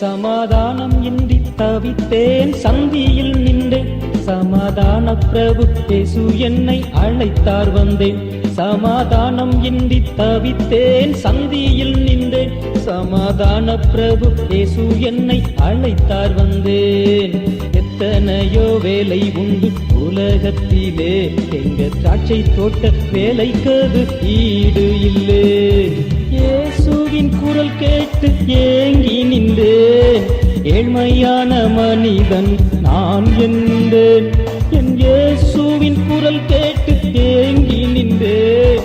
சமாதானம் இன்றி தவித்தேன் சந்தியில் நின்றேன். சமாதான பிரபு இயேசு என்னை அழைத்தார் வந்தேன். சமாதானம் இன்றி தவித்தேன் சந்தியில் நின்றேன். சமாதான பிரபு இயேசு என்னை அழைத்தார் வந்தேன். எத்தனையோ வேலை உண்டு உலகத்திலே, எங்க திராட்சை தோட்ட வேலைக்கது ஈடு இல்லே. இயேசுவின் குரல் கேட்டு ஏங்கி நின்றேன். ஏழ்மையான மனிதன் நான் என்றேன். என் இயேசுவின் குரல் கேட்டு ஏங்கி நின்றேன்.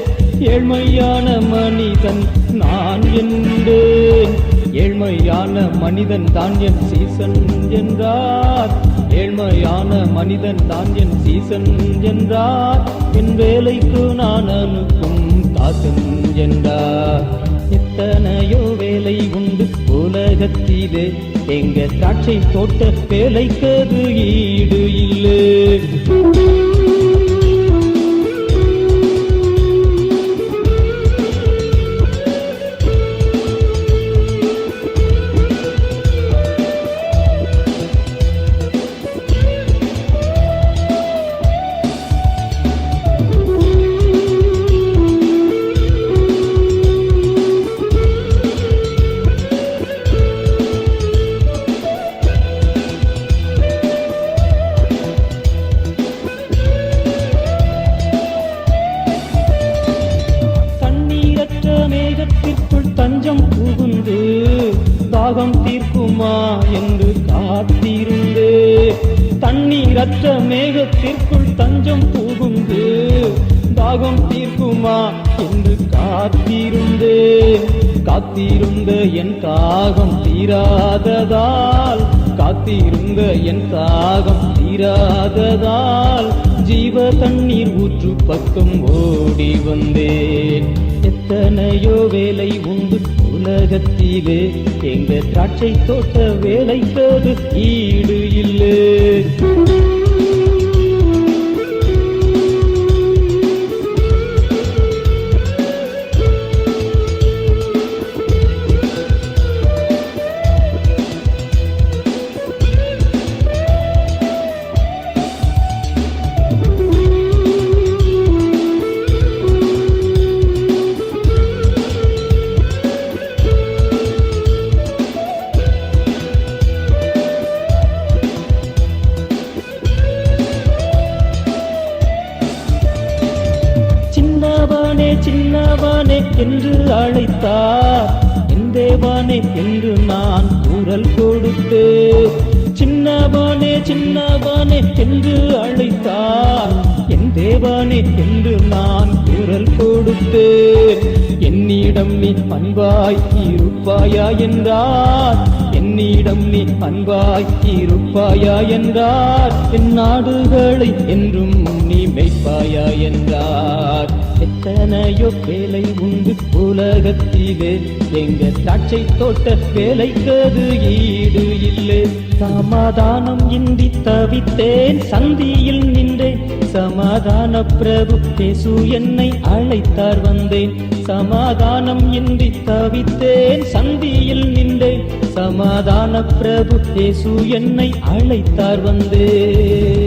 ஏழ்மையான மனிதன் நான் என்றேன். ஏழ்மையான மனிதன் தான் என் சீசன் என்றார். ஏழ்மையான மனிதன் தான் என் சீசன் என்றார். என் வேலைக்கு நான் அனுப்பும் தாசன் என்றார். எத்தனையோ வேலை உண்டு உலகத்திலே, எங்க திராட்சை தோட்ட வேலைக்கது ஈடு இல்லை. மேகத்திற்குள் தஞ்சம் புகுந்து தாகம் தீர்க்குமா என்று காத்திருந்தே. தண்ணீரற்ற மேகத்திற்குள் தஞ்சம் புகுந்து தாகம் தீர்க்குமா என்று காத்திருந்தே. காத்திருந்த என் தாகம் தீராததால், காத்திருந்த என் தாகம் தீராததால் ஜீவ தண்ணீர் ஊற்று பக்கம் ஓடி வந்தேன். எத்தனையோ வேலை உண்டு உலகத்திலே, எங்க திராட்சை தோட்ட வேலைக்கது ஈடு இல்லை. சின்னவானே சின்னவானே என்று அழைத்தார். என் தேவானே என்று நான் குரல் கொடுத்து. சின்னவானே சின்னவானே என்று அழைத்தார். என் தேவானே என்று நான் குரல் கொடுத்து. என்னிடம் நீ அன்பாய் இருப்பாயா என்றார். என்னிடம் நீ அன்பாய் இருப்பாயா என்றார். என் நாடுகளை என்றும் நீ மெய்ப்பாயா என்றார். எத்தனையோ வேலை உண்டு உலகத்திலே, எங்க திராட்சை தோட்ட வேலைக்கது ஈடு இல்லை. சமாதானம் இன்றி தவித்தேன் சந்தியில் நின்றேன். சமாதான பிரபு இயேசு என்னை அழைத்தார் வந்தேன். சமாதானம் இன்றி தவித்தேன் சந்தியில் நின்றேன். சமாதான பிரபு இயேசு என்னை அழைத்தார் வந்தேன்.